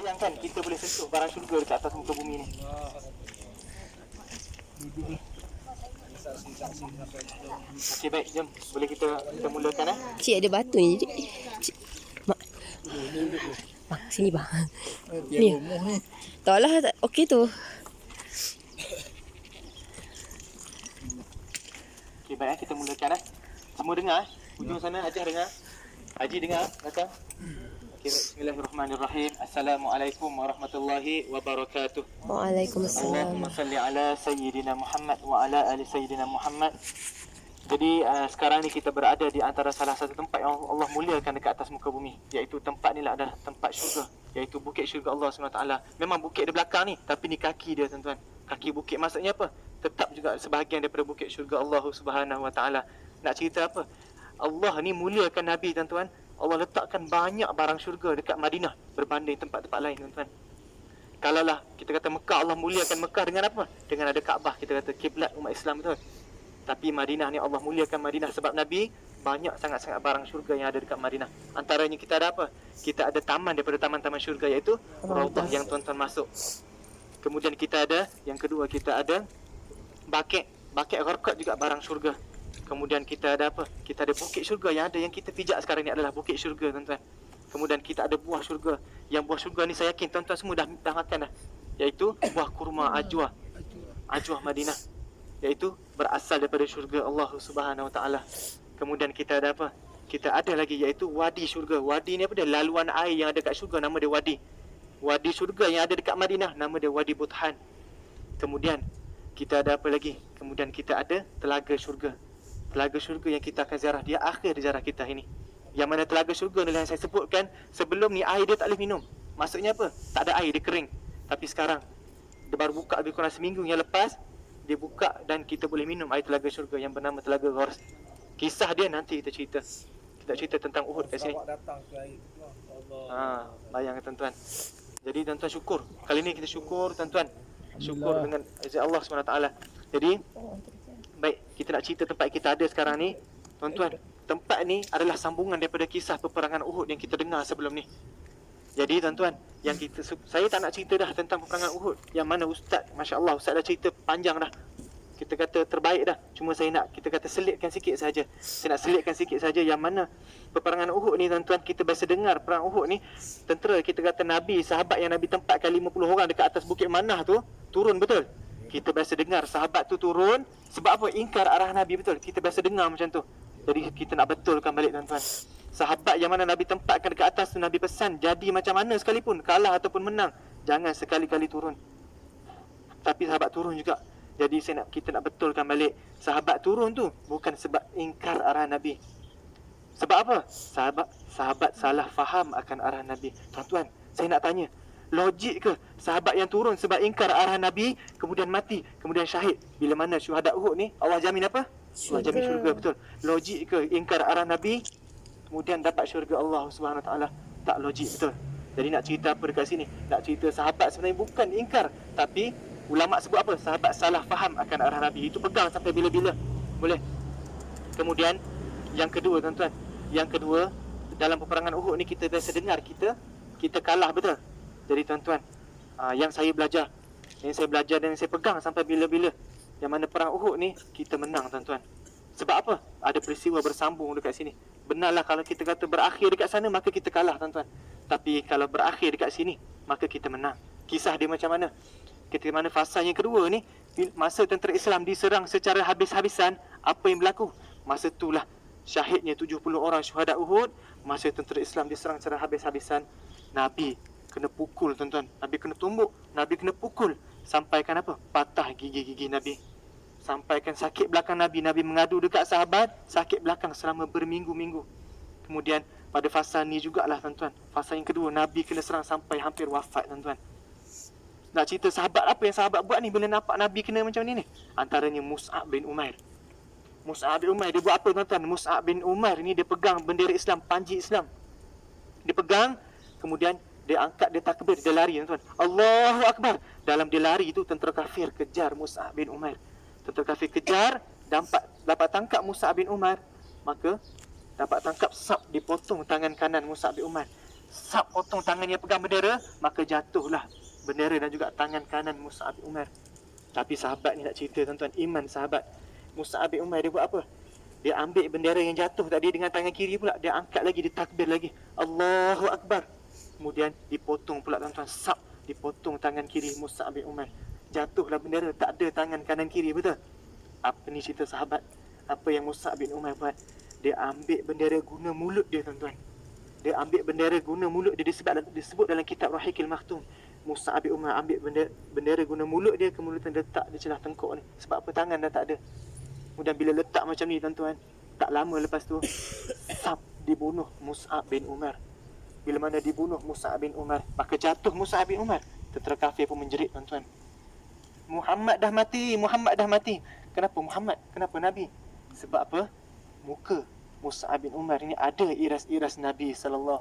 Yang kan kita boleh sentuh barang syurga dekat atas muka bumi ni. Okey, baik, jom. Boleh kita mulakan Cik ada batu ni. Cik. Mak. Mak, sini bang. Ni. Tak lah, okey tu. Okey, baik, kita mulakan Semua dengar Ujung sana Haji dengar. Haji dengar, datang. Okey, baik. Bismillahirrahmanirrahim. Assalamualaikum warahmatullahi wabarakatuh. Waalaikumsalam. Allahumma salli ala Sayyidina Muhammad wa ala ali Sayyidina Muhammad. Jadi sekarang ni kita berada di antara salah satu tempat yang Allah muliakan dekat atas muka bumi, iaitu tempat ni lah adalah tempat syurga, iaitu bukit syurga Allah SWT. Memang bukit di belakang ni, tapi ni kaki dia tuan-tuan. Kaki bukit maksudnya apa? Tetap juga sebahagian daripada bukit syurga Allah SWT. Nak cerita apa? Allah ni muliakan Nabi tuan-tuan. Allah letakkan banyak barang syurga dekat Madinah berbanding tempat-tempat lain tuan-tuan. Kalaulah kita kata Mekah, Allah muliakan Mekah dengan apa? Dengan ada Kaabah, kita kata kiblat umat Islam betul. Tapi Madinah ni Allah muliakan Madinah sebab Nabi banyak sangat-sangat barang syurga yang ada dekat Madinah. Antaranya kita ada apa? Kita ada taman daripada taman-taman syurga, iaitu Raudhah yang tuan-tuan masuk. Kemudian kita ada, yang kedua kita ada Baqi' Gharqad juga barang syurga. Kemudian kita ada apa? Kita ada bukit syurga yang ada, yang kita pijak sekarang ni adalah bukit syurga tuan-tuan. Kemudian kita ada buah syurga. Yang buah syurga ni saya yakin tuan-tuan semua dah makan dah. Iaitu buah kurma ajwa. Ajwa Madinah. Iaitu berasal daripada syurga Allah Subhanahu Wa Taala. Kemudian kita ada apa? Kita ada lagi iaitu wadi syurga. Wadi ni apa dia? Laluan air yang ada kat syurga, nama dia wadi. Wadi syurga yang ada dekat Madinah, nama dia Wadi Buthan. Kemudian kita ada apa lagi? Kemudian kita ada telaga syurga. Telaga syurga yang kita akan ziarah, dia akhir ziarah kita ini. Yang mana telaga syurga ni yang saya sebutkan, sebelum ni air dia tak boleh minum. Maksudnya apa? Tak ada air, dia kering. Tapi sekarang dia baru buka lebih kurang seminggu yang lepas, dia buka dan kita boleh minum air telaga syurga yang bernama Telaga Ghors. Kisah dia nanti kita cerita. Kita cerita tentang Uhud kat sini. Bayang tuan-tuan. Jadi tuan-tuan syukur. Kali ni kita syukur tuan-tuan. Syukur dengan izin Allah SWT. Jadi baik, kita nak cerita tempat kita ada sekarang ni. Tuan-tuan, tempat ni adalah sambungan daripada kisah peperangan Uhud yang kita dengar sebelum ni. Jadi tuan-tuan, yang saya tak nak cerita dah tentang peperangan Uhud. Yang mana Ustaz, Masya Allah, Ustaz dah cerita panjang dah. Kita kata terbaik dah. Cuma saya nak, kita kata selitkan sikit saja. Saya nak selitkan sikit saja yang mana peperangan Uhud ni tuan-tuan, kita biasa dengar perang Uhud ni. Tentera, kita kata Nabi, sahabat yang Nabi tempatkan 50 orang dekat atas Bukit Manah tu, turun betul. Kita biasa dengar sahabat tu turun. Sebab apa? Ingkar arah Nabi betul. Kita biasa dengar macam tu. Jadi kita nak betulkan balik tuan-tuan. Sahabat yang mana Nabi tempatkan dekat atas tu, Nabi pesan, jadi macam mana sekalipun, kalah ataupun menang, jangan sekali-kali turun. Tapi sahabat turun juga. Jadi kita nak betulkan balik, sahabat turun tu bukan sebab ingkar arah Nabi. Sebab apa? Sahabat salah faham akan arah Nabi. Tuan-tuan, saya nak tanya, logik ke sahabat yang turun sebab ingkar arah Nabi, kemudian mati, kemudian syahid? Bila mana syuhada Uhud ni, Allah jamin apa? Allah jamin syurga, betul. Logik ke ingkar arah Nabi kemudian dapat syurga Allah SWT? Tak logik, betul. Jadi nak cerita apa dekat sini? Nak cerita sahabat sebenarnya bukan ingkar, tapi ulama' sebut apa? Sahabat salah faham akan arah Nabi. Itu pegang sampai bila-bila. Boleh. Kemudian yang kedua tuan-tuan, yang kedua, dalam peperangan Uhud ni kita biasa dengar kita kalah, betul. Jadi tuan-tuan, yang saya belajar dan yang saya pegang sampai bila-bila, yang mana perang Uhud ni kita menang tuan-tuan. Sebab apa? Ada peristiwa bersambung dekat sini. Benarlah kalau kita kata berakhir dekat sana, maka kita kalah tuan-tuan. Tapi kalau berakhir dekat sini, maka kita menang. Kisah dia macam mana? Ketika mana fasa yang kedua ni, masa tentera Islam diserang secara habis-habisan, apa yang berlaku? Masa itulah syahidnya 70 orang syuhada Uhud. Masa tentera Islam diserang secara habis-habisan, Nabi kena pukul tuan-tuan. Nabi kena tumbuk, Nabi kena pukul. Sampaikan apa? Patah gigi-gigi Nabi. Sampaikan sakit belakang Nabi. Nabi mengadu dekat sahabat, sakit belakang selama berminggu-minggu. Kemudian pada fasa ni jugalah tuan-tuan, fasa yang kedua, Nabi kena serang sampai hampir wafat tuan-tuan. Nak cerita sahabat, apa yang sahabat buat ni bila nampak Nabi kena macam ni? Antaranya Mus'ab bin Umair. Mus'ab bin Umair, dia buat apa tuan-tuan? Mus'ab bin Umair ni dia pegang bendera Islam, panji Islam. Dia pegang, kemudian dia angkat, dia takbir, dia lari tuan-tuan. Allahu Akbar. Dalam dia lari tu, tentera kafir kejar Mus'ab bin Umair. Tentera kafir kejar, dapat tangkap Mus'ab bin Umair. Maka dapat tangkap, sap, dipotong tangan kanan Mus'ab bin Umair. sap potong tangan dia pegang bendera, maka jatuhlah bendera dan juga tangan kanan Mus'ab bin Umair. Tapi sahabat ni nak cerita tuan-tuan, iman sahabat. Mus'ab bin Umair dia buat apa? Dia ambil bendera yang jatuh tadi dengan tangan kiri pula, dia angkat lagi, dia takbir lagi, Allahu Akbar. Kemudian dipotong pula tuan-tuan, sap, dipotong tangan kiri Mus'ab bin Umair. Jatuhlah bendera, tak ada tangan kanan kiri, betul? Apa ni cerita sahabat? Apa yang Mus'ab bin Umair buat? Dia ambil bendera guna mulut dia tuan-tuan. Dia ambil bendera guna mulut dia, disebut dalam kitab Rahiqil Makhtum. Mus'ab bin Umair ambil bendera guna mulut dia, kemudian letak di celah tengkuk ni. Sebab apa? Tangan dah tak ada. Kemudian bila letak macam ni tuan-tuan, tak lama lepas tu sap, dibunuh Mus'ab bin Umair. Bila mana dibunuh Mus'ab bin Umair, maka jatuh Mus'ab bin Umair. Tentera kafir pun menjerit tuan-tuan, Muhammad dah mati, Muhammad dah mati. Kenapa Muhammad? Kenapa Nabi? Sebab apa? Muka Mus'ab bin Umair ini ada iras-iras Nabi SAW.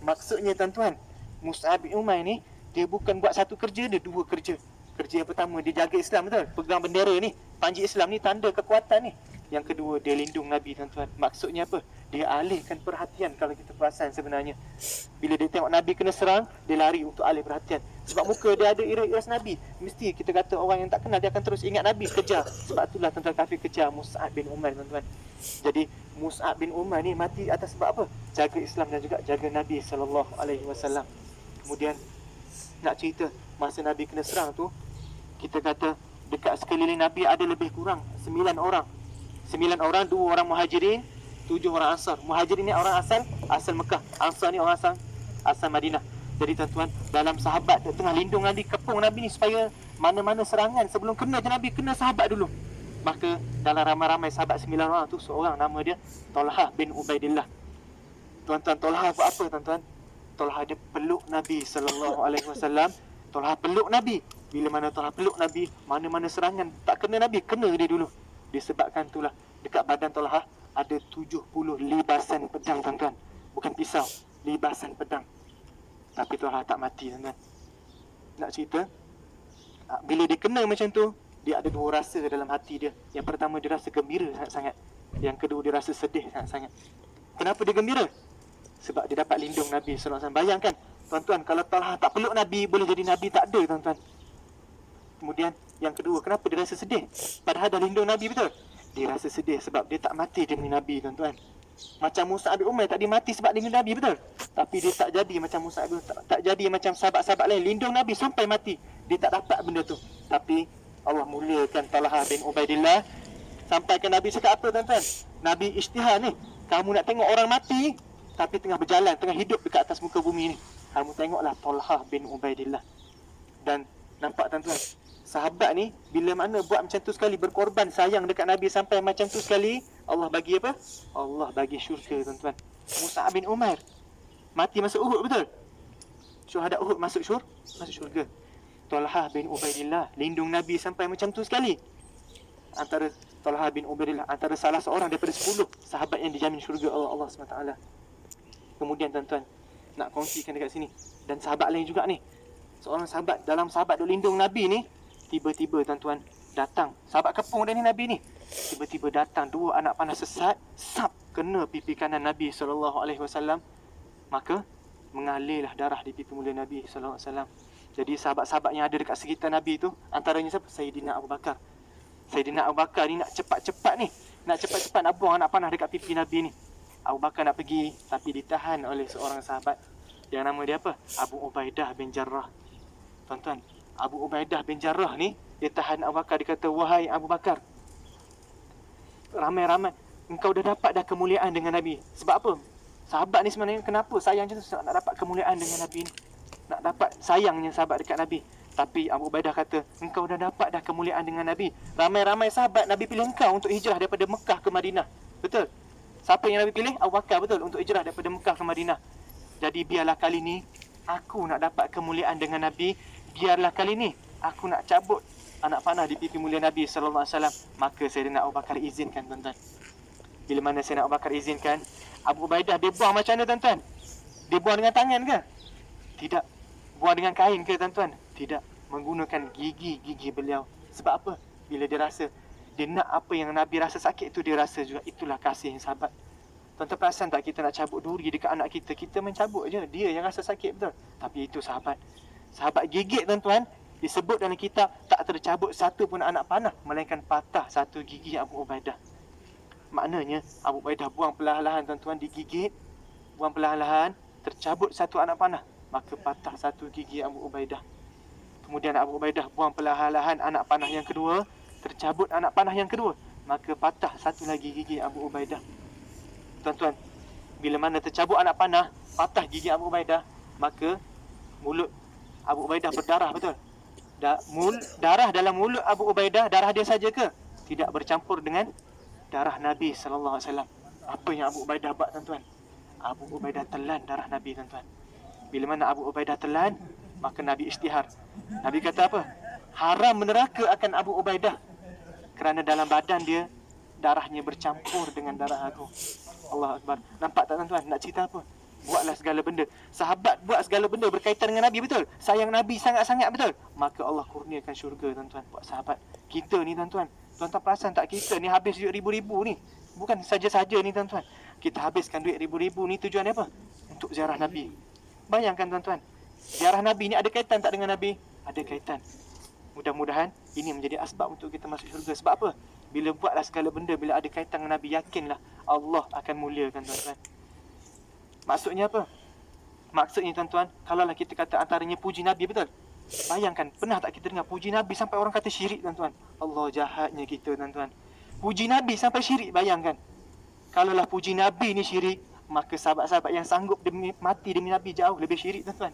Maksudnya tuan-tuan, Mus'ab bin Umair ni dia bukan buat satu kerja, dia dua kerja. Kerja yang pertama, dia jaga Islam, betul? Pegang bendera ni, panji Islam ni, tanda kekuatan ni. Yang kedua, dia lindung Nabi tuan-tuan. Maksudnya apa? Dia alihkan perhatian. Kalau kita perasan sebenarnya, bila dia tengok Nabi kena serang, dia lari untuk alih perhatian. Sebab muka dia ada iras Nabi. Mesti kita kata orang yang tak kenal, dia akan terus ingat Nabi, kejar. Sebab itulah tentera kafir kejar Mus'ab bin Umair tuan-tuan. Jadi Mus'ab bin Umair ni mati atas sebab apa? Jaga Islam dan juga jaga Nabi SAW. Kemudian nak cerita, masa Nabi kena serang tu, kita kata dekat sekeliling Nabi ada lebih kurang 9 orang. 9 orang, 2 orang Muhajirin, 7 orang Ansar. Muhajirin ni orang asal Mekah. Ansar ni orang asal Madinah. Jadi tuan-tuan, dalam sahabat dia tengah lindung Nabi, kepung Nabi ni supaya mana-mana serangan sebelum kena je Nabi, kena sahabat dulu. Maka dalam ramai-ramai sahabat 9 orang tu, seorang nama dia Talha bin Ubaidillah. Tuan-tuan, Talha buat apa tuan-tuan? Talha dia peluk Nabi SAW. Talha peluk Nabi. Bila mana Talha peluk Nabi, mana-mana serangan tak kena Nabi, kena dia dulu. Disebabkan itulah dekat badan Talha ada 70 libasan pedang tuan-tuan. Bukan pisau, libasan pedang. Tapi Talha tak mati tuan-tuan. Nak cerita, bila dia kena macam tu, dia ada dua rasa dalam hati dia. Yang pertama, dia rasa gembira sangat-sangat. Yang kedua, dia rasa sedih sangat-sangat. Kenapa dia gembira? Sebab dia dapat lindung Nabi SAW. Bayangkan tuan-tuan, kalau Talha tak peluk Nabi, boleh jadi Nabi tak ada tuan-tuan. Kemudian yang kedua, kenapa dia rasa sedih? Padahal dah lindung Nabi, betul? Dia rasa sedih sebab dia tak mati demi Nabi tuan-tuan. Macam Mus'ab bin Umair tak dimati sebab demi Nabi, betul? Tapi dia tak jadi macam Mus'ab bin Umair, tak jadi macam sahabat-sahabat lain, lindung Nabi sampai mati. Dia tak dapat benda tu. Tapi Allah muliakan Talha bin Ubaidillah. Sampai ke Nabi cakap apa tuan-tuan? Nabi isytihar ni, kamu nak tengok orang mati tapi tengah berjalan, tengah hidup dekat atas muka bumi ni, kamu tengoklah Talha bin Ubaidillah. Dan nampak tuan-tuan, sahabat ni bila mana buat macam tu sekali, berkorban sayang dekat Nabi sampai macam tu sekali, Allah bagi apa? Allah bagi syurga tuan-tuan. Mus'ab bin Umair mati masuk Uhud, betul? Syuhada Uhud masuk syurga. Talha bin Ubaidillah lindung Nabi sampai macam tu sekali. Antara Talha bin Ubaidillah antara salah seorang daripada 10 sahabat yang dijamin syurga Allah SWT. Kemudian tuan-tuan, nak kongsikan dekat sini, dan sahabat lain juga ni. Seorang sahabat, dalam sahabat duk lindung Nabi ni, tiba-tiba tuan-tuan datang, sahabat kepung dia ni Nabi ni, tiba-tiba datang 2 anak panah sesat, sap, kena pipi kanan Nabi SAW. Maka mengalirlah darah di pipi mulia Nabi SAW. Jadi sahabat-sahabat yang ada dekat sekitar Nabi tu, antaranya siapa? Sayyidina Abu Bakar. Sayyidina Abu Bakar ni nak cepat-cepat nak buang anak panah dekat pipi Nabi ni. Abu Bakar nak pergi, tapi ditahan oleh seorang sahabat yang nama dia apa? Abu Ubaidah bin Jarrah. Tuan-tuan, Abu Ubaidah bin Jarrah ni, dia tahan Abu Bakar. Dia kata, wahai Abu Bakar, ramai-ramai engkau dah dapat dah kemuliaan dengan Nabi. Sebab apa? Sahabat ni sebenarnya kenapa sayang macam tu? Nak dapat kemuliaan dengan Nabi ni, nak dapat sayangnya sahabat dekat Nabi. Tapi Abu Ubaidah kata, engkau dah dapat dah kemuliaan dengan Nabi. Ramai-ramai sahabat Nabi pilih engkau untuk hijrah daripada Mekah ke Madinah, betul? Siapa yang Nabi pilih? Abu Bakar, betul, untuk hijrah daripada Mekah ke Madinah. Jadi biarlah kali ni aku nak dapat kemuliaan dengan Nabi. Biarlah kali ni aku nak cabut anak panah di pipi mulia Nabi SAW. Maka Sayyidina Abu Bakar izinkan tuan-tuan. Bila mana Sayyidina Abu Bakar izinkan, Abu Ubaidah dia buang macam mana tuan-tuan? Dia buang dengan tangan ke? Tidak. Buang dengan kain ke tuan-tuan? Tidak. Menggunakan gigi beliau. Sebab apa? Bila dia rasa, dia nak apa yang Nabi rasa sakit tu, dia rasa juga itulah kasih sahabat. Tuan-tuan perasan tak kita nak cabut duri dekat anak kita, kita mencabut je, dia yang rasa sakit betul. Tapi itu sahabat. Sahabat gigit tuan-tuan, disebut dalam kitab tak tercabut satu pun anak panah melainkan patah satu gigi Abu Ubaidah. Maknanya Abu Ubaidah buang perlahan-lahan tuan-tuan, digigit, buang perlahan-lahan, tercabut satu anak panah, maka patah satu gigi Abu Ubaidah. Kemudian Abu Ubaidah buang perlahan-lahan anak panah yang kedua, tercabut anak panah yang kedua, maka patah satu lagi gigi Abu Ubaidah. Tuan-tuan, bila mana tercabut anak panah, patah gigi Abu Ubaidah, maka mulut Abu Ubaidah berdarah, betul? Darah dalam mulut Abu Ubaidah, darah dia saja ke? Tidak bercampur dengan darah Nabi SAW. Apa yang Abu Ubaidah buat tuan-tuan? Abu Ubaidah telan darah Nabi tuan-tuan. Bila mana Abu Ubaidah telan, maka Nabi isytihar. Nabi kata apa? Haram meneraka akan Abu Ubaidah, kerana dalam badan dia darahnya bercampur dengan darah aku. Allah Akbar. Nampak tak tuan-tuan? Nak cerita apa? Buatlah segala benda. Sahabat buat segala benda berkaitan dengan Nabi, betul? Sayang Nabi sangat-sangat, betul? Maka Allah kurniakan syurga tuan-tuan buat sahabat. Kita ni tuan-tuan, tuan-tuan perasan tak kita ni habis duit ribu-ribu ni? Bukan saja-saja ni tuan-tuan. Kita habiskan duit ribu-ribu ni tujuan apa? Untuk ziarah Nabi. Bayangkan tuan-tuan, ziarah Nabi ni ada kaitan tak dengan Nabi? Ada kaitan. Mudah-mudahan ini menjadi asbab untuk kita masuk syurga. Sebab apa? Bila buatlah segala benda, bila ada kaitan dengan Nabi, yakinlah Allah akan muliakan tuan-tuan. Maksudnya apa? Maksudnya tuan-tuan, kalaulah kita kata antaranya puji Nabi, betul? Bayangkan, pernah tak kita dengar puji Nabi sampai orang kata syirik tuan-tuan? Allah jahatnya kita tuan-tuan. Puji Nabi sampai syirik, bayangkan. Kalaulah puji Nabi ni syirik, maka sahabat-sahabat yang sanggup mati demi Nabi jauh lebih syirik tuan-tuan.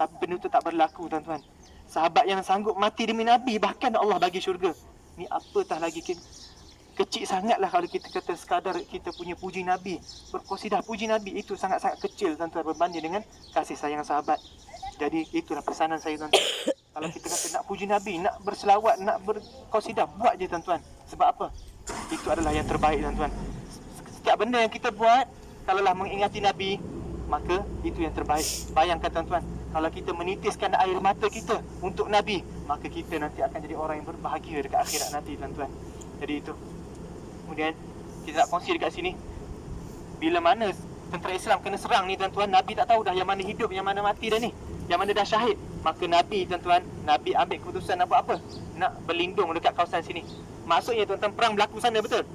Tapi benda itu tak berlaku tuan-tuan. Sahabat yang sanggup mati demi Nabi, bahkan Allah bagi syurga. Ni apatah lagi kita. Kecil sangatlah kalau kita kata sekadar kita punya puji Nabi, berqasidah puji Nabi, itu sangat-sangat kecil tuan-tuan berbanding dengan kasih sayang sahabat. Jadi itulah pesanan saya tuan-tuan. Kalau kita kata nak puji Nabi, nak berselawat, nak berqasidah, buat je tuan-tuan. Sebab apa? Itu adalah yang terbaik tuan-tuan. Setiap benda yang kita buat, kalaulah mengingati Nabi, maka itu yang terbaik. Bayangkan tuan-tuan, kalau kita menitiskan air mata kita untuk Nabi, maka kita nanti akan jadi orang yang berbahagia dekat akhirat nanti tuan-tuan. Jadi itu. Kemudian kita nak kongsi dekat sini, bila mana tentera Islam kena serang ni tuan-tuan, Nabi tak tahu dah yang mana hidup, yang mana mati dah ni, yang mana dah syahid. Maka Nabi tuan-tuan, Nabi ambil keputusan nak buat apa? Nak berlindung dekat kawasan sini. Maksudnya tuan-tuan, perang berlaku sana, betul?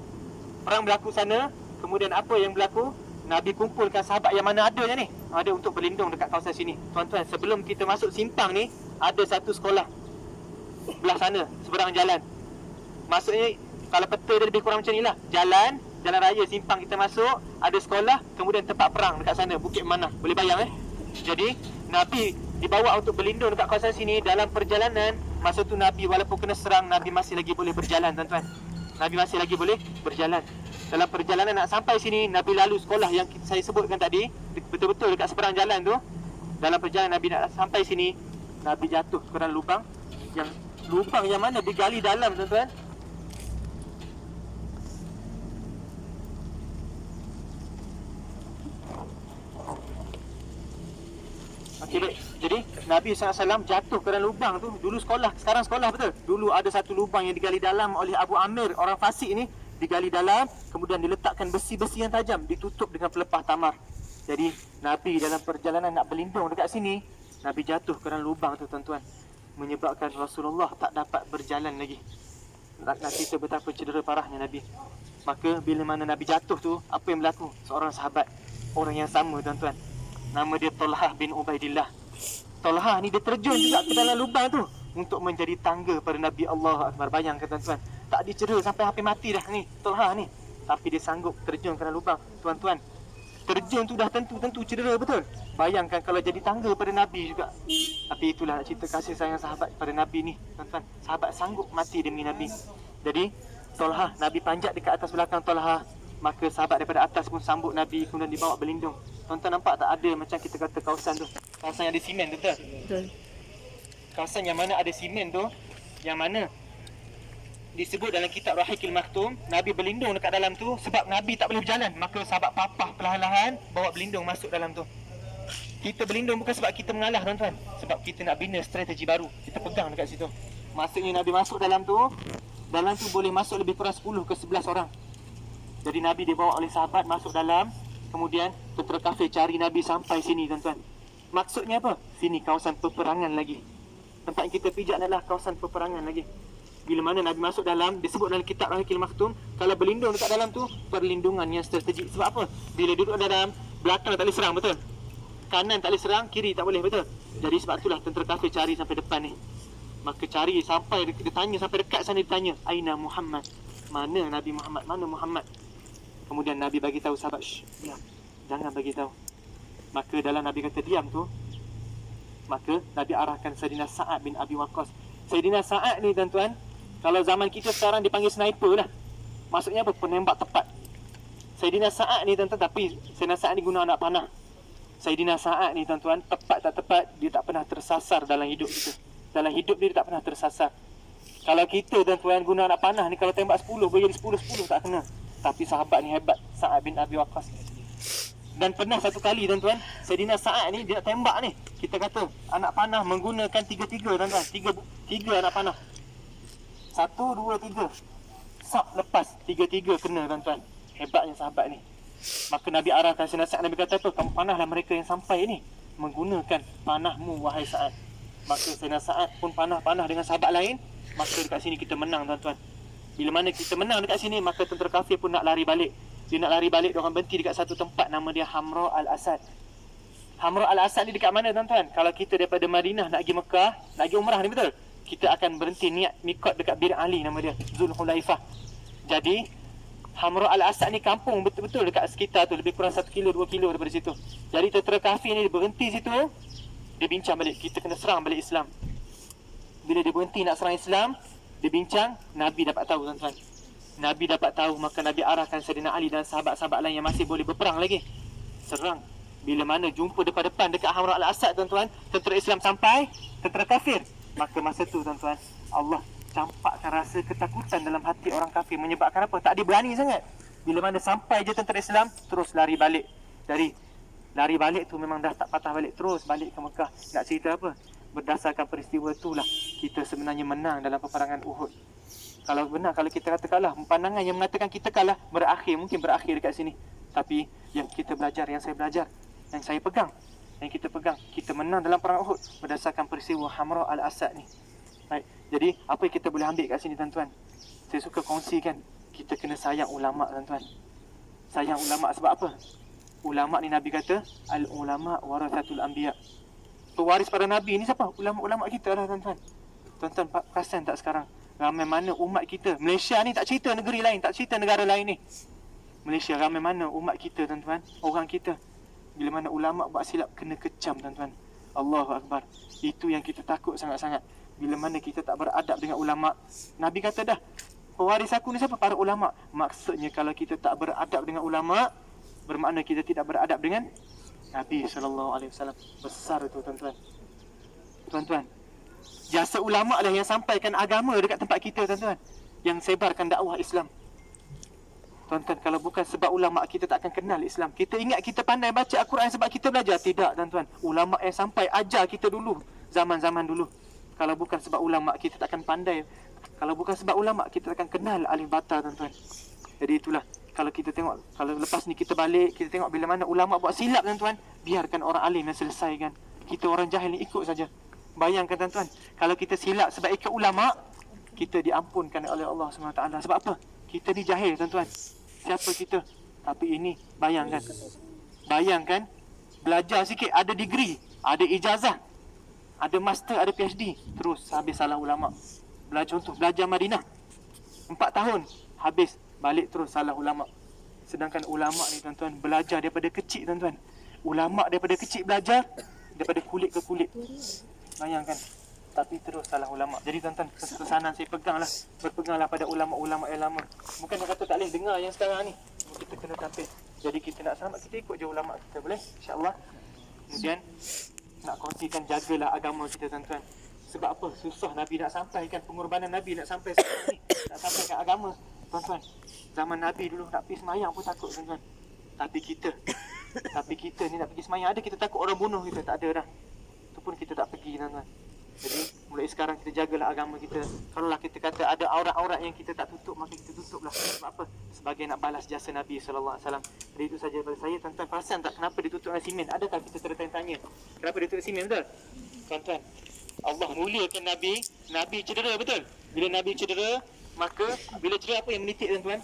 Perang berlaku sana, kemudian apa yang berlaku? Nabi kumpulkan sahabat yang mana adanya ni, ada untuk berlindung dekat kawasan sini. Tuan-tuan, sebelum kita masuk simpang ni, ada satu sekolah belah sana, seberang jalan. Maksudnya, kalau peta dia lebih kurang macam ni lah. Jalan raya simpang kita masuk, ada sekolah, kemudian tempat perang dekat sana, Bukit Manah. Boleh bayang Jadi, Nabi dibawa untuk berlindung dekat kawasan sini. Dalam perjalanan, masa tu Nabi walaupun kena serang, Nabi masih lagi boleh berjalan tuan-tuan. Nabi masih lagi boleh berjalan. Dalam perjalanan nak sampai sini, Nabi lalu sekolah yang saya sebutkan tadi, betul-betul dekat seberang jalan tu. Dalam perjalanan Nabi nak sampai sini, Nabi jatuh ke dalam lubang yang mana digali dalam tuan-tuan. Okey, baik. Jadi Nabi SAW jatuh ke dalam lubang tu. Dulu sekolah, sekarang sekolah, betul? Dulu ada satu lubang yang digali dalam oleh Abu Amir, orang fasik ni. Digali dalam, kemudian diletakkan besi-besi yang tajam, ditutup dengan pelepah tamar. Jadi Nabi dalam perjalanan nak berlindung dekat sini, Nabi jatuh ke dalam lubang tu tuan-tuan, menyebabkan Rasulullah tak dapat berjalan lagi. Nak cerita betapa cedera parahnya Nabi. Maka bila mana Nabi jatuh tu, apa yang berlaku? Seorang sahabat, orang yang sama tuan-tuan, nama dia Talhah bin Ubaidillah. Talhah ni dia terjun juga ke dalam lubang tu untuk menjadi tangga pada Nabi. Allah Akbar. Bayangkan tuan-tuan, tak dicedera sampai hampir mati dah ni Talhah ni, tapi dia sanggup terjun ke dalam lubang. Tuan-tuan, terjun tu dah tentu cedera, betul? Bayangkan kalau jadi tangga pada Nabi juga. Tapi itulah cerita kasih sayang sahabat pada Nabi ni tuan-tuan. Sahabat sanggup mati demi Nabi. Jadi Talhah, Nabi panjat dekat atas belakang Talhah, maka sahabat daripada atas pun sambut Nabi, kemudian dibawa berlindung. Tuan-tuan nampak tak, ada macam kita kata kawasan tu, kawasan yang ada simen tu, betul? Betul. Kawasan yang mana ada simen tu, yang mana disebut dalam kitab Rahikil Maktum, Nabi berlindung dekat dalam tu sebab Nabi tak boleh berjalan. Maka sahabat papah perlahan-lahan bawa berlindung masuk dalam tu. Kita berlindung bukan sebab kita mengalah tuan-tuan, sebab kita nak bina strategi baru. Kita pegang dekat situ. Maksudnya Nabi masuk dalam tu boleh masuk lebih kurang 10 ke 11 orang. Jadi Nabi dibawa oleh sahabat masuk dalam, kemudian tentera kafir cari Nabi sampai sini tuan-tuan. Maksudnya apa? Sini kawasan peperangan lagi. Tempat yang kita pijak adalah kawasan peperangan lagi. Bila mana Nabi masuk dalam, disebut dalam kitab Rahikil Maktum, kalau berlindung dekat dalam tu, perlindungan yang strategik. Sebab apa? Bila duduk dalam, belakang tak boleh serang, betul? Kanan tak boleh serang, kiri tak boleh, betul? Jadi sebab itulah tentera kafir cari sampai depan ni. Maka cari sampai, dia tanya sampai dekat sana, dia tanya, Aina Muhammad? Mana Nabi Muhammad? Mana Muhammad? Kemudian Nabi bagi tahu sahabat, diam, jangan bagi tahu. Maka dalam Nabi kata diam tu, maka Nabi arahkan Sayyidina Sa'ad bin Abi Waqqas. Sayyidina Sa'ad ni tuan-tuan, kalau zaman kita sekarang dipanggil sniper lah. Maksudnya apa? Penembak tepat. Sayyidina Sa'ad ni tuan-tuan, tapi Sayyidina Sa'ad ni guna anak panah. Sayyidina Sa'ad ni tuan-tuan, tepat tak tepat, dia tak pernah tersasar dalam hidup kita. Dalam hidup dia tak pernah tersasar. Kalau kita tuan-tuan guna anak panah ni, kalau tembak 10, boleh jadi 10-10 tak kena. Tapi sahabat ni hebat, Sa'ad bin Abi Waqqas. Dan pernah satu kali tuan-tuan, Sayyidina Sa'ad ni dia nak tembak ni. Kita kata anak panah menggunakan 3-3 tuan-tuan. 3 anak panah. 1, 2, 3. Sap lepas 3-3 kena tuan-tuan. Hebatnya sahabat ni. Maka Nabi arahkan Sayyidina Sa'ad, Nabi kata apa? Kamu panahlah mereka yang sampai ni. Menggunakan panahmu wahai Sa'ad. Maka Sayyidina Sa'ad pun panah-panah dengan sahabat lain. Maka dekat sini kita menang tuan-tuan. Bila mana kita menang dekat sini, maka tentera kafir pun nak lari balik. Dia nak lari balik, diorang berhenti dekat satu tempat, nama dia Hamra Al-Asad. Hamra Al-Asad ni dekat mana tuan-tuan? Kalau kita daripada Madinah nak pergi Mekah, nak pergi umrah ni, betul? Kita akan berhenti niat mikot dekat Bir Ali, nama dia Zulhulaifah. Jadi Hamra Al-Asad ni kampung betul-betul dekat sekitar tu, lebih kurang 1 kilo 2 kilo daripada situ. Jadi tentera kafir ni dia berhenti situ, dia bincang balik, kita kena serang balik Islam. Bila dia berhenti nak serang Islam, dia bincang, Nabi dapat tahu tuan-tuan. Nabi dapat tahu, maka Nabi arahkan Sayyidina Ali dan sahabat-sahabat lain yang masih boleh berperang lagi. Serang. Bila mana jumpa depan-depan dekat Hamra Al-Asad tuan-tuan, tentera Islam sampai, tentera kafir. Maka masa tu tuan-tuan, Allah campakkan rasa ketakutan dalam hati orang kafir. Menyebabkan apa? Tak ada berani sangat. Bila mana sampai je tentera Islam, terus lari balik. Dari lari balik tu memang dah tak patah balik, terus balik ke Mekah. Nak cerita apa? Berdasarkan peristiwa itulah kita sebenarnya menang dalam peperangan Uhud. Kalau benar, kalau kita kata kalah, pandangan yang mengatakan kita kalah mungkin berakhir dekat sini. Tapi yang kita belajar, yang saya belajar, yang saya pegang, yang kita pegang, kita menang dalam perang Uhud berdasarkan peristiwa Hamra Al-Asad ni. Baik. Jadi apa yang kita boleh ambil kat sini tuan-tuan? Saya suka kongsikan, kita kena sayang ulama tuan-tuan. Sayang ulama sebab apa? Ulama ni Nabi kata, al-ulama warathatul anbiya. Pewaris pada Nabi ni siapa? Ulama-ulama kita lah tuan-tuan. Tuan-tuan perasan tak sekarang? Ramai mana umat kita, Malaysia ni tak cerita negeri lain, tak cerita negara lain ni. Malaysia ramai mana umat kita tuan-tuan, orang kita. Bila mana ulama buat silap, kena kecam tuan-tuan. Allahu Akbar. Itu yang kita takut sangat-sangat. Bila mana kita tak beradab dengan ulama. Nabi kata dah, pewaris aku ni siapa? Para ulama. Maksudnya kalau kita tak beradab dengan ulama, bermakna kita tidak beradab dengan Nabi SAW. Besar itu tuan-tuan. Tuan-tuan, jasa ulama lah yang sampaikan agama dekat tempat kita tuan-tuan, yang sebarkan dakwah Islam. Tuan-tuan, kalau bukan sebab ulama, kita tak akan kenal Islam. Kita ingat kita pandai baca Al-Quran sebab kita belajar. Tidak tuan-tuan, ulama yang sampai ajar kita dulu, zaman-zaman dulu. Kalau bukan sebab ulama, kita tak akan pandai. Kalau bukan sebab ulama, kita tak akan kenal alif bata tuan-tuan. Jadi itulah, kalau kita tengok, kalau lepas ni kita balik, kita tengok bila mana ulama buat silap tuan-tuan, biarkan orang alim yang selesaikan. Kita orang jahil ni ikut saja. Bayangkan tuan-tuan, kalau kita silap sebab ikut ulama, kita diampunkan oleh Allah SWT. Sebab apa? Kita ni jahil tuan-tuan. Siapa kita? Tapi ini, bayangkan, belajar sikit, ada degree, ada ijazah, ada master, ada PhD, terus habis salah ulama. Contoh, belajar Madinah 4 tahun, habis, balik terus salah ulama. Sedangkan ulama ni tuan-tuan, belajar daripada kecil tuan-tuan. Ulama daripada kecil belajar, daripada kulit ke kulit. Bayangkan, tapi terus salah ulama. Jadi tuan-tuan, kesanan saya berpeganglah pada ulama-ulama yang lama. Bukan nak kata tak boleh dengar yang sekarang ni, kita kena tampil. Jadi kita nak selamat, kita ikut je ulama kita, boleh? InsyaAllah. Kemudian nak kongsikan, jagalah agama kita tuan-tuan. Sebab apa? Susah Nabi nak sampaikan, pengorbanan Nabi nak sampai sekarang ni, nak sampaikan agama tuan-tuan. Zaman Nabi dulu nak pergi semayang pun takut tuan-tuan. Tapi kita ni nak pergi semayang, ada kita takut orang bunuh kita, tak ada dah. Itu pun kita tak pergi tuan-tuan. Jadi mulai sekarang kita jagalah agama kita. Kalaulah kita kata ada aurat-aurat yang kita tak tutup, maka kita tutuplah. Sebab apa? Sebagai nak balas jasa Nabi SAW. Jadi itu saja daripada saya. Tuan-tuan perasan tak kenapa ditutup dengan simen? Adakah kita tertanya-tanya kenapa ditutup simen? Betul? Tuan-tuan, Allah muliakan Nabi. Nabi cedera, betul? Bila Nabi cedera, maka bila cedera apa yang menitik, tuan-tuan?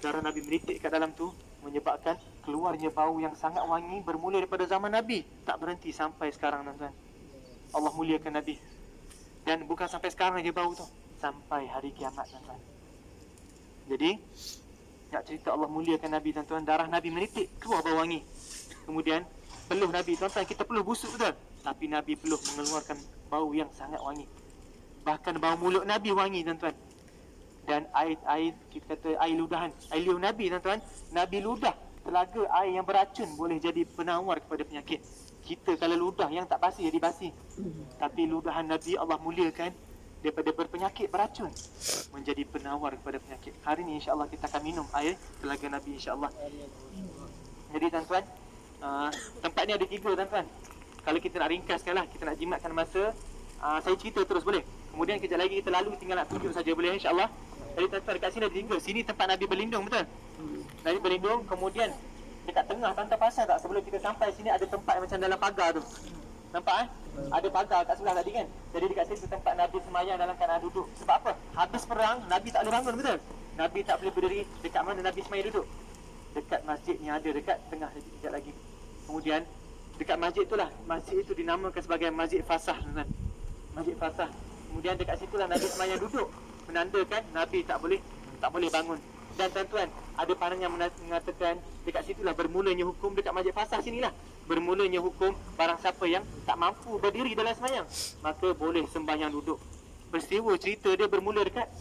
Darah Nabi menitik kat dalam tu, menyebabkan keluarnya bau yang sangat wangi bermula daripada zaman Nabi, tak berhenti sampai sekarang, tuan-tuan. Allah muliakan Nabi. Dan bukan sampai sekarang je bau tu, sampai hari kiamat, tuan-tuan. Jadi nak cerita Allah muliakan Nabi, tuan-tuan. Darah Nabi menitik, keluar bau wangi. Kemudian peluh Nabi, tuan-tuan, kita peluh busuk, betul? Tapi Nabi peluh mengeluarkan bau yang sangat wangi. Bahkan bau mulut Nabi wangi, tuan-tuan. Dan air kita kata air ludahan, air liur Nabi, tuan-tuan, Nabi ludah telaga air yang beracun boleh jadi penawar kepada penyakit. Kita kalau ludah yang tak basi jadi basi. Tapi ludahan Nabi Allah muliakan, daripada berpenyakit beracun menjadi penawar kepada penyakit. Hari ni insya-Allah kita akan minum air telaga Nabi, insya-Allah. Jadi tuan-tuan, tempat ni ada 3, tuan-tuan. Kalau kita nak ringkaskanlah, kita nak jimatkan masa, saya cerita terus boleh. Kemudian kejap lagi kita lalu, tinggal nak tunjuk saja, boleh, insya-Allah. Jadi tuan-tuan, dekat sini ada 3. Sini tempat Nabi berlindung, betul? Nabi berlindung. Kemudian dekat tengah, tuan-tuan perasan tak, sebelum kita sampai sini ada tempat macam dalam pagar tu. Nampak ada pagar kat sebelah tadi kan. Jadi dekat situ tempat Nabi semayang dalam keadaan duduk. Sebab apa? Habis perang Nabi tak boleh bangun, betul? Nabi tak boleh berdiri. Dekat mana Nabi semayang duduk? Dekat masjid yang ada dekat tengah sekejap lagi. Kemudian dekat masjid itulah, masjid itu dinamakan sebagai Masjid Fasah, tuan-tuan. Masjid Fasah. Kemudian dekat situlah Nabi semayang duduk, menandakan Nabi tak boleh bangun. Dan tuan-tuan, ada pandangan yang mengatakan dekat situlah bermulanya hukum, dekat Masjid Fasah sinilah bermulanya hukum barang siapa yang tak mampu berdiri dalam sembahyang, maka boleh sembahyang duduk. Peristiwa cerita dia bermula dekat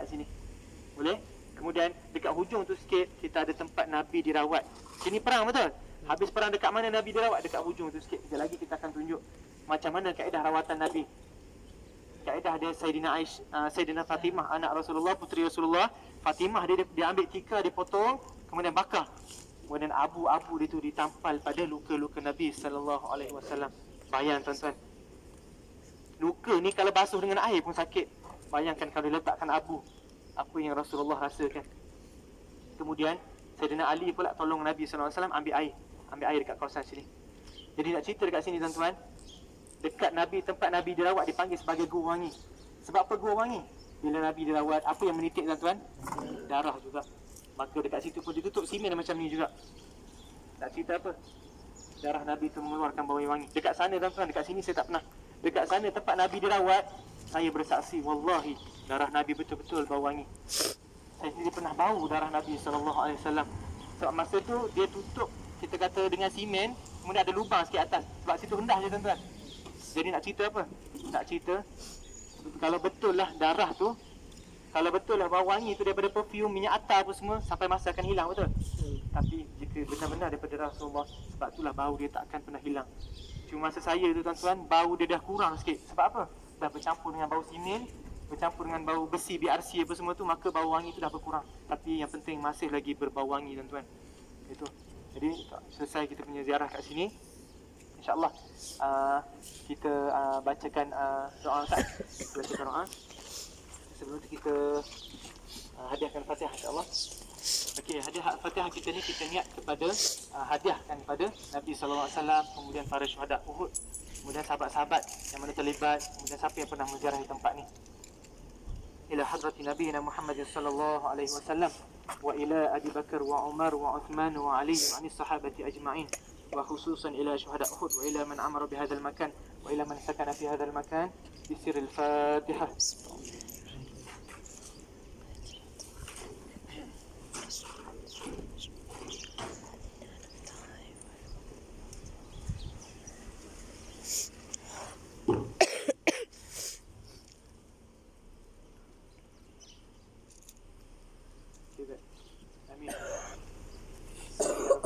sini. Boleh? Kemudian dekat hujung tu sikit kita ada tempat Nabi dirawat. Sini perang, betul? Habis perang dekat mana Nabi dirawat? Dekat hujung tu sikit. Sekejap lagi kita akan tunjuk macam mana kaedah rawatan Nabi. Kaedah dia Sayyidina Fatimah, anak Rasulullah, puteri Rasulullah. Fatimah dia ambil tika, dipotong, kemudian bakar. Kemudian abu-abu dia tu ditampal pada luka-luka Nabi SAW. Bayang, tuan-tuan, luka ni kalau basuh dengan air pun sakit. Bayangkan kalau letakkan abu, apa yang Rasulullah rasakan. Kemudian Sayyidina Ali pula tolong Nabi SAW ambil air dekat kawasan sini. Jadi nak cerita dekat sini, tuan-tuan, dekat Nabi, tempat Nabi dirawat dipanggil sebagai Gua Wangi. Sebab apa Gua Wangi? Bila Nabi dirawat, apa yang menitik, tuan-tuan? Darah juga. Maka dekat situ pun ditutup simen macam ni juga. Nak cerita apa? Darah Nabi itu mengeluarkan bau yang wangi. Dekat sana, tuan-tuan, dekat sini saya tak pernah. Dekat sana tempat Nabi dirawat, saya bersaksi, wallahi, darah Nabi betul-betul bau wangi. Saya sendiri pernah bau darah Nabi SAW. Sebab masa tu dia tutup, kita kata dengan simen, kemudian ada lubang sikit atas. Sebab situ rendah je, tuan-tuan. Jadi nak cerita apa? Nak cerita, kalau betul lah darah tu, kalau betul lah bau wangi tu daripada perfume, minyak atar apa semua, sampai masa akan hilang, betul? Tapi jika benar-benar daripada Rasulullah, sebab itulah bau dia tak akan pernah hilang. Cuma masa saya tu, tuan-tuan, bau dia dah kurang sikit. Sebab apa? Dah bercampur dengan bau simen, bercampur dengan bau besi, BRC apa semua tu, maka bau wangi tu dah berkurang. Tapi yang penting masih lagi berbau wangi, tuan-tuan. Itu. Jadi selesai kita punya ziarah kat sini, InsyaAllah kita bacakan doa, Ustaz. Bacakan doa. Sebelum tu kita hadiahkan Fatihah, insyaAllah. Okey, hadiah Fatihah kita ni kita niat kepada hadiahkan kepada Nabi SAW, kemudian para syuhada Uhud, kemudian sahabat-sahabat yang mana terlibat, kemudian siapa yang pernah menziarahi tempat ni. Ila hadrati nabiyina Muhammad sallallahu alaihi wasallam wa ila Abi Bakar wa Umar wa Uthman wa Ali wa anis sahabati ajma'in. وخصوصا إلى شهداء أحد وإلى من عمر بهذا المكان وإلى من سكن في هذا المكان بسر الفاتحة.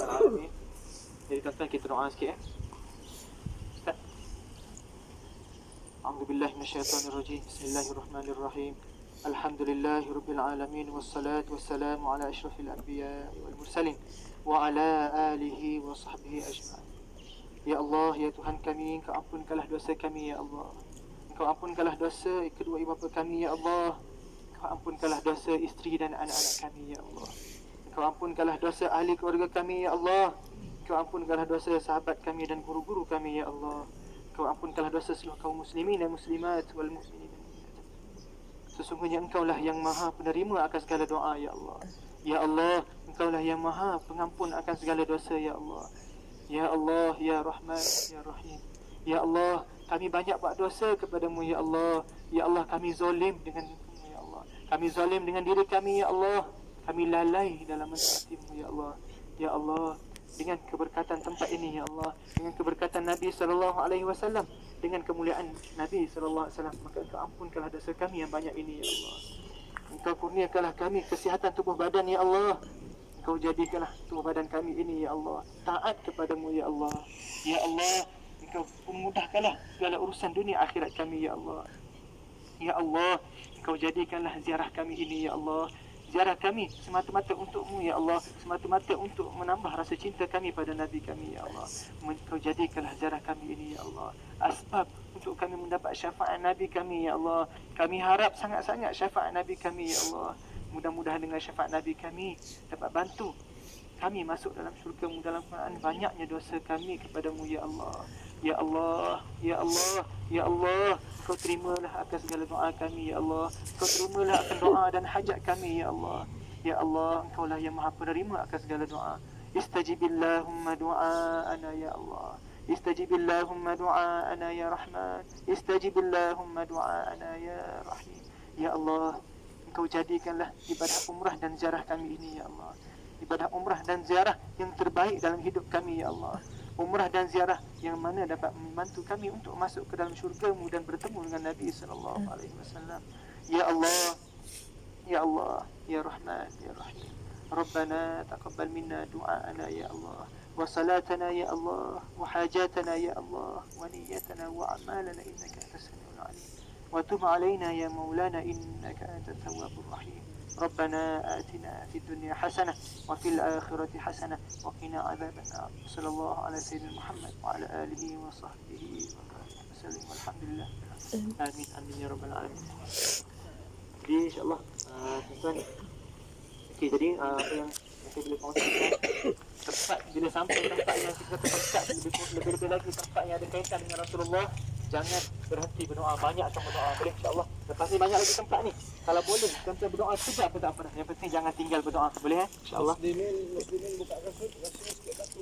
Amin. Jadi tuan-tuan kita doa sikit Ustaz. A'udzubillahi minasyaitonirrajim. Bismillahirrahmanirrahim. Alhamdulillahirabbil alamin wassalatu wassalamu ala asyrafil anbiya'i wal mursalin wa ala alihi wa sahbihi ajma'in. Ya Allah, ya Tuhan kami, Engkau ampunkanlah dosa kami ya Allah. Engkau ampunkanlah dosa kedua ibu bapa kami, ya Allah. Engkau ampunkanlah dosa isteri dan anak-anak kami, ya Allah. Engkau ampunkanlah dosa ahli keluarga kami, ya Allah. Engkau ampunkanlah dosa sahabat kami dan guru-guru kami, ya Allah. Engkau ampunkanlah dosa seluruh kaum muslimin dan muslimat wal muslimin. Sesungguhnya Engkaulah yang maha penerima akan segala doa, ya Allah. Ya Allah, Engkaulah yang maha pengampun akan segala dosa, ya Allah. Ya Allah, ya Rahman, ya Rahim. Ya Allah, kami banyak buat dosa kepadamu, ya Allah. Ya Allah, kami zalim dengan Engkau, ya Allah. Kami zalim dengan diri kami, ya Allah. Kami lalai dalam mentaatimu, ya Allah. Ya Allah, dengan keberkatan tempat ini, ya Allah, dengan keberkatan Nabi SAW, dengan kemuliaan Nabi SAW, maka Engkau ampunkanlah dosa kami yang banyak ini, ya Allah. Engkau kurniakanlah kami kesihatan tubuh badan, ya Allah. Engkau jadikanlah tubuh badan kami ini, ya Allah, taat kepadamu, ya Allah. Ya Allah, Engkau mudahkanlah segala urusan dunia akhirat kami, ya Allah. Ya Allah, Engkau jadikanlah ziarah kami ini, ya Allah, ziarah kami semata-mata untukmu, ya Allah, semata-mata untuk menambah rasa cinta kami pada Nabi kami, ya Allah. Engkau jadikanlah ziarah kami ini, ya Allah, asbab untuk kami mendapat syafaat Nabi kami, ya Allah. Kami harap sangat-sangat syafaat Nabi kami, ya Allah. Mudah-mudahan dengan syafaat Nabi kami dapat bantu kami masuk dalam syurga-Mu. Dalam Quran banyaknya dosa kami kepadamu, ya Allah. Ya Allah, ya Allah, ya Allah, Kau terimalah akan segala doa kami, ya Allah. Kau terimalah akan doa dan hajat kami, ya Allah. Ya Allah, Engkaulah yang maha penerima akan segala doa. Istajibillahumma du'aana, ya Allah. Istajibillahumma du'aana, ya Rahman. Istajibillahumma du'aana, ya Rahim. Ya Allah, Engkau jadikanlah ibadah umrah dan ziarah kami ini, ya Allah, ibadah umrah dan ziarah yang terbaik dalam hidup kami, ya Allah. Umrah dan ziarah yang mana dapat membantu kami untuk masuk ke dalam syurga-Mu dan bertemu dengan Nabi SAW. Ya Allah, ya Allah, ya Rahman, ya Rahim. Rabbana taqabbal minna du'aana, ya Allah, wa salatana, ya Allah, wa hajatana, ya Allah, wa niyyatana wa a'malana, innaka antas samiul alim. Wa tub alaina ya maulana, innaka antat tawwabur rahim. ربنا آتنا في الدنيا حسنة وفي الآخرة حسنة وقنا عذاب النار. صلى الله على سيدنا محمد وعلى آله وصحبه وسلم والحمد لله. آمين آمين يا رب العالمين. Jadi insyaAllah tuan-tuan, okay, jadi apa yang saya boleh kongsikan, tempat bila sampai tempat yang kita terdekat, lebih-lebih lagi tempat yang ada kaitan dengan Rasulullah, jangan berhenti berdoa, banyakkan berdoa. Boleh insyaAllah. Lepas ni banyak lagi tempat ni. Kalau boleh tuan-tuan berdoa sekejap pun tak apa dah. Yang penting jangan tinggal berdoa. Boleh insyaAllah. Muslimin buka kasut, rasanya sikit batu